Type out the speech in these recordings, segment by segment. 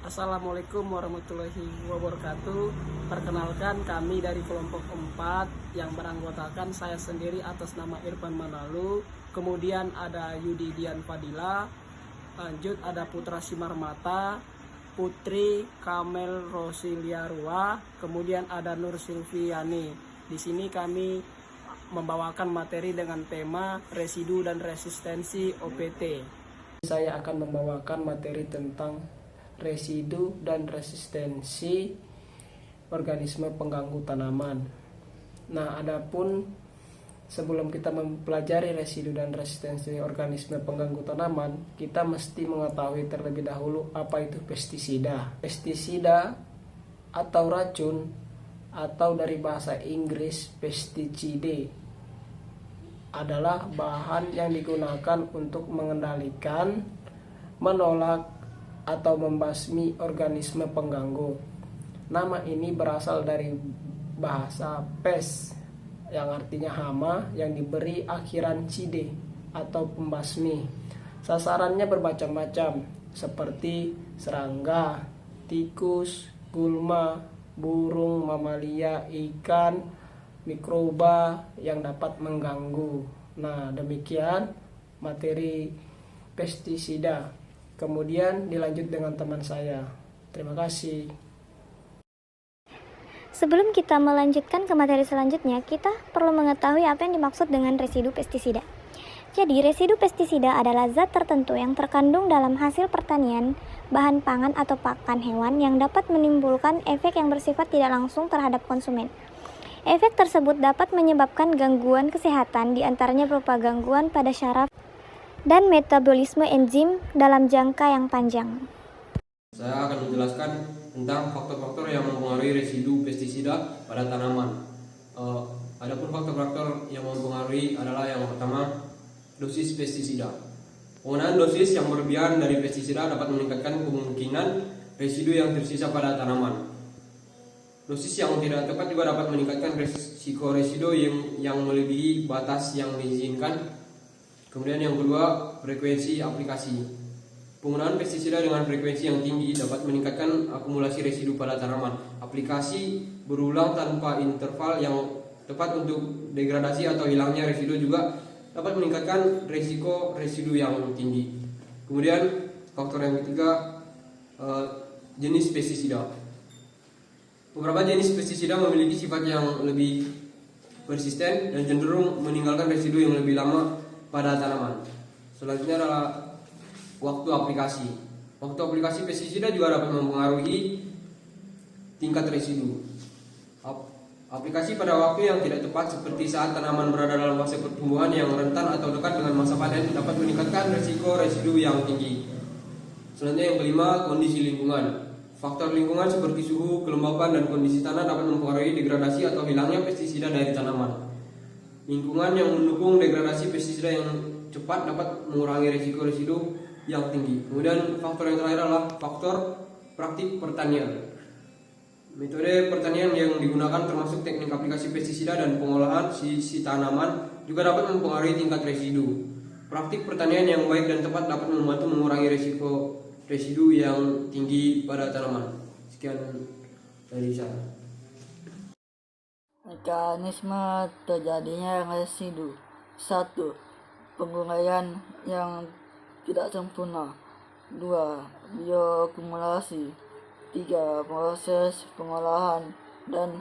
Assalamualaikum warahmatullahi wabarakatuh. Perkenalkan, kami dari kelompok 4 yang beranggotakan saya sendiri atas nama Irfan Manalu. Kemudian ada Yudi Dian Fadila. Lanjut ada Putra Simarmata, Putri Kamel Rosiliarua, kemudian ada Nur Silviani. Di sini kami membawakan materi dengan tema residu dan resistensi OPT. Saya akan membawakan materi tentang residu dan resistensi organisme pengganggu tanaman. Nah, adapun sebelum kita mempelajari residu dan resistensi organisme pengganggu tanaman, kita mesti mengetahui terlebih dahulu apa itu pestisida. Pestisida atau racun atau dari bahasa Inggris pesticide adalah bahan yang digunakan untuk mengendalikan, menolak, atau membasmi organisme pengganggu. Nama ini berasal dari bahasa pes yang artinya hama yang diberi akhiran cide atau pembasmi. Sasarannya bermacam-macam seperti serangga, tikus, gulma, burung, mamalia, ikan, mikroba yang dapat mengganggu. Nah, demikian materi pestisida. Kemudian dilanjut dengan teman saya. Terima kasih. Sebelum kita melanjutkan ke materi selanjutnya, kita perlu mengetahui apa yang dimaksud dengan residu pestisida. Jadi, residu pestisida adalah zat tertentu yang terkandung dalam hasil pertanian, bahan pangan atau pakan hewan yang dapat menimbulkan efek yang bersifat tidak langsung terhadap konsumen. Efek tersebut dapat menyebabkan gangguan kesehatan, diantaranya berupa gangguan pada syaraf dan metabolisme enzim dalam jangka yang panjang. Saya akan menjelaskan tentang faktor-faktor yang mempengaruhi residu pestisida pada tanaman. Adapun faktor-faktor yang mempengaruhi adalah yang pertama, dosis pestisida. Penggunaan dosis yang berlebihan dari pestisida dapat meningkatkan kemungkinan residu yang tersisa pada tanaman. Dosis yang tidak tepat juga dapat meningkatkan risiko residu yang melebihi batas yang diizinkan. Kemudian yang kedua, frekuensi aplikasi. Penggunaan pestisida dengan frekuensi yang tinggi dapat meningkatkan akumulasi residu pada tanaman. Aplikasi berulang tanpa interval yang tepat untuk degradasi atau hilangnya residu juga dapat meningkatkan risiko residu yang tinggi. Kemudian faktor yang ketiga, jenis pestisida. Beberapa jenis pestisida memiliki sifat yang lebih persisten dan cenderung meninggalkan residu yang lebih lama pada tanaman. Selanjutnya adalah waktu aplikasi. Waktu aplikasi pestisida juga dapat mempengaruhi tingkat residu. Aplikasi pada waktu yang tidak tepat seperti saat tanaman berada dalam fase pertumbuhan yang rentan atau dekat dengan masa panen dapat meningkatkan risiko residu yang tinggi. Selanjutnya yang kelima, kondisi lingkungan. Faktor lingkungan seperti suhu, kelembapan, dan kondisi tanah dapat mempengaruhi degradasi atau hilangnya pestisida dari tanaman. Lingkungan yang mendukung degradasi pestisida yang cepat dapat mengurangi risiko residu yang tinggi. Kemudian faktor yang terakhir adalah faktor praktik pertanian. Metode pertanian yang digunakan termasuk teknik aplikasi pestisida dan pengolahan sisi tanaman juga dapat mempengaruhi tingkat residu. Praktik pertanian yang baik dan tepat dapat membantu mengurangi risiko residu yang tinggi pada tanaman. Sekian dari saya. Mekanisme terjadinya residu. 1. Penguraian yang tidak sempurna. 2. Bioakumulasi. 3. Proses pengolahan dan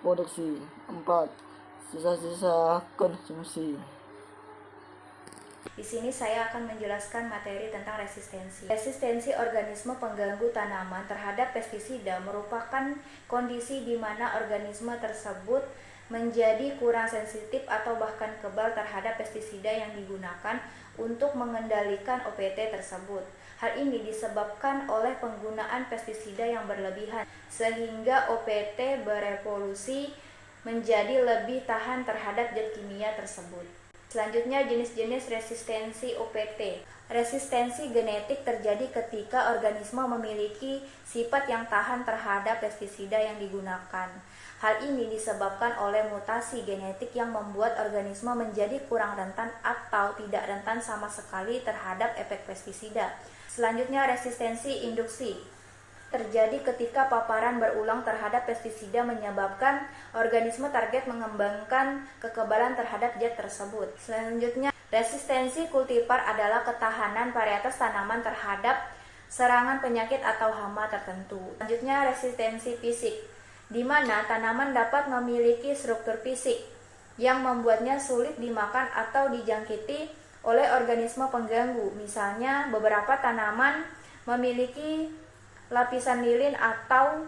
produksi. 4. Sisa-sisa konsumsi. Di sini saya akan menjelaskan materi tentang resistensi. Resistensi organisme pengganggu tanaman terhadap pestisida merupakan kondisi di mana organisme tersebut menjadi kurang sensitif atau bahkan kebal terhadap pestisida yang digunakan untuk mengendalikan OPT tersebut. Hal ini disebabkan oleh penggunaan pestisida yang berlebihan, sehingga OPT berevolusi menjadi lebih tahan terhadap zat kimia tersebut. Selanjutnya, jenis-jenis resistensi OPT. Resistensi genetik terjadi ketika organisme memiliki sifat yang tahan terhadap pestisida yang digunakan. Hal ini disebabkan oleh mutasi genetik yang membuat organisme menjadi kurang rentan atau tidak rentan sama sekali terhadap efek pestisida. Selanjutnya, resistensi induksi. terjadi ketika paparan berulang terhadap pestisida menyebabkan organisme target mengembangkan kekebalan terhadap zat tersebut. Selanjutnya, resistensi kultivar adalah ketahanan varietas tanaman terhadap serangan penyakit atau hama tertentu. Selanjutnya, resistensi fisik, di mana tanaman dapat memiliki struktur fisik yang membuatnya sulit dimakan atau dijangkiti oleh organisme pengganggu. Misalnya, beberapa tanaman memiliki lapisan lilin atau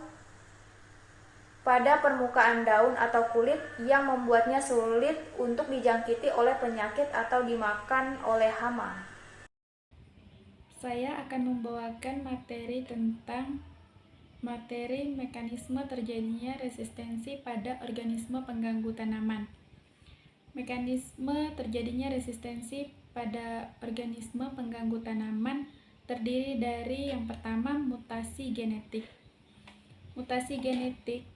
pada permukaan daun atau kulit yang membuatnya sulit untuk dijangkiti oleh penyakit atau dimakan oleh hama. Saya akan membawakan materi tentang mekanisme terjadinya resistensi pada organisme pengganggu tanaman. Mekanisme terjadinya resistensi pada organisme pengganggu tanaman terdiri dari yang pertama, mutasi genetik. Mutasi genetik,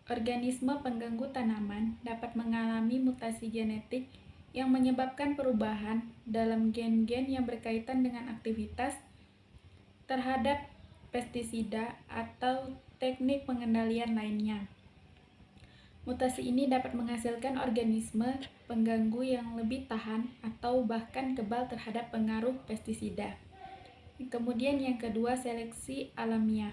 organisme pengganggu tanaman dapat mengalami mutasi genetik yang menyebabkan perubahan dalam gen-gen yang berkaitan dengan aktivitas terhadap pestisida atau teknik pengendalian lainnya. Mutasi ini dapat menghasilkan organisme pengganggu yang lebih tahan atau bahkan kebal terhadap pengaruh pestisida. Kemudian yang kedua, seleksi alamiah.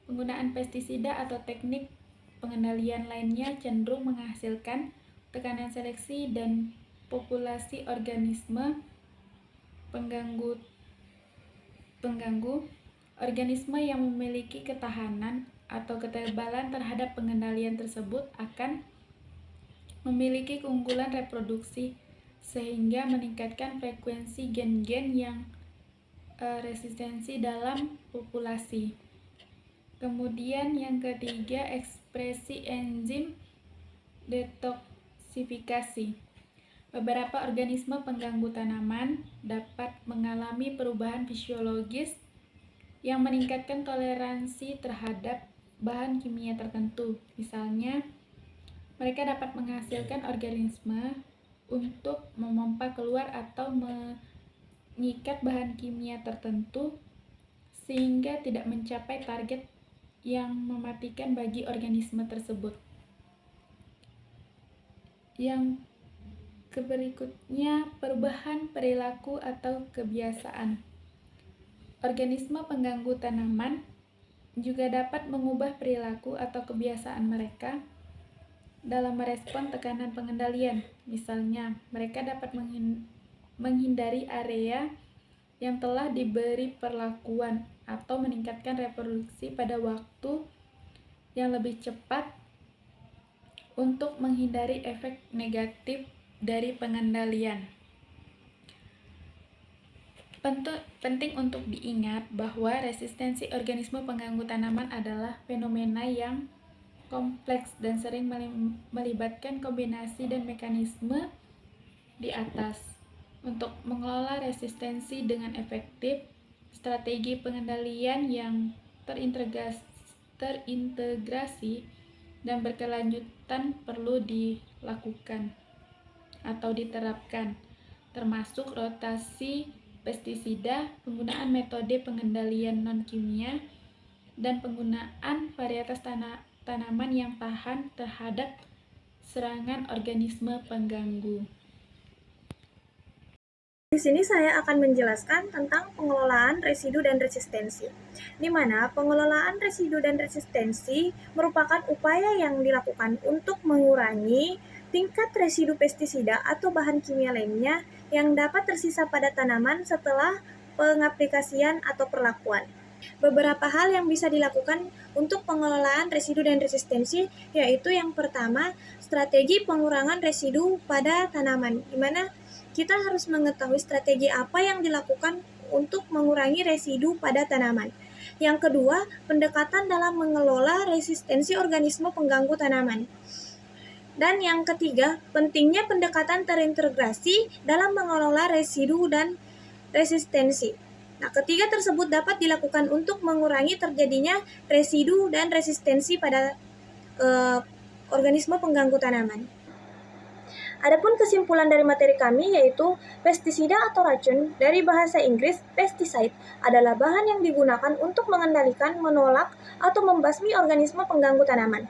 Penggunaan pestisida atau teknik pengendalian lainnya cenderung menghasilkan tekanan seleksi dan populasi organisme pengganggu. Organisme yang memiliki ketahanan atau ketebalan terhadap pengendalian tersebut akan memiliki keunggulan reproduksi sehingga meningkatkan frekuensi gen-gen yang resistensi dalam populasi. Kemudian yang ketiga, ekspresi enzim detoksifikasi. Beberapa organisme pengganggu tanaman dapat mengalami perubahan fisiologis yang meningkatkan toleransi terhadap bahan kimia tertentu. Misalnya, mereka dapat menghasilkan organisme untuk memompa keluar atau mengikat bahan kimia tertentu sehingga tidak mencapai target yang mematikan bagi organisme tersebut. Yang berikutnya, perubahan perilaku atau kebiasaan. Organisme pengganggu tanaman juga dapat mengubah perilaku atau kebiasaan mereka dalam merespon tekanan pengendalian. Misalnya, mereka dapat menghindari area yang telah diberi perlakuan atau meningkatkan reproduksi pada waktu yang lebih cepat untuk menghindari efek negatif dari pengendalian. Penting untuk diingat bahwa resistensi organisme pengganggu tanaman adalah fenomena yang kompleks dan sering melibatkan kombinasi dan mekanisme di atas. Untuk mengelola resistensi dengan efektif, strategi pengendalian yang terintegrasi dan berkelanjutan perlu dilakukan atau diterapkan, termasuk rotasi pestisida, penggunaan metode pengendalian non-kimia, dan penggunaan varietas tanaman yang tahan terhadap serangan organisme pengganggu. Di sini saya akan menjelaskan tentang pengelolaan residu dan resistensi, di mana pengelolaan residu dan resistensi merupakan upaya yang dilakukan untuk mengurangi tingkat residu pestisida atau bahan kimia lainnya yang dapat tersisa pada tanaman setelah pengaplikasian atau perlakuan. Beberapa hal yang bisa dilakukan untuk pengelolaan residu dan resistensi yaitu yang pertama, strategi pengurangan residu pada tanaman, di mana kita harus mengetahui strategi apa yang dilakukan untuk mengurangi residu pada tanaman. Yang kedua, pendekatan dalam mengelola resistensi organisme pengganggu tanaman. Dan yang ketiga, pentingnya pendekatan terintegrasi dalam mengelola residu dan resistensi. Nah, ketiga tersebut dapat dilakukan untuk mengurangi terjadinya residu dan resistensi pada organisme pengganggu tanaman. Adapun kesimpulan dari materi kami yaitu pestisida atau racun dari bahasa Inggris pesticide adalah bahan yang digunakan untuk mengendalikan, menolak, atau membasmi organisme pengganggu tanaman.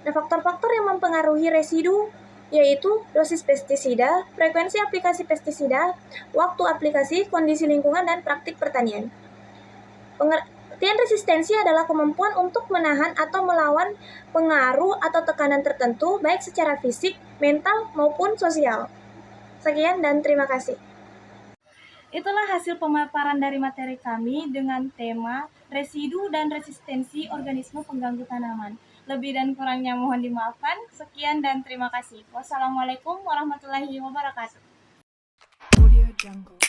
Nah, faktor-faktor yang mempengaruhi residu yaitu dosis pestisida, frekuensi aplikasi pestisida, waktu aplikasi, kondisi lingkungan, dan praktik pertanian. Pengertian resistensi adalah kemampuan untuk menahan atau melawan pengaruh atau tekanan tertentu, baik secara fisik, mental, maupun sosial. Sekian dan terima kasih. Itulah hasil pemaparan dari materi kami dengan tema residu dan resistensi organisme pengganggu tanaman. Lebih dan kurangnya mohon dimaafkan. Sekian dan terima kasih. Wassalamualaikum warahmatullahi wabarakatuh. Audio Jungle.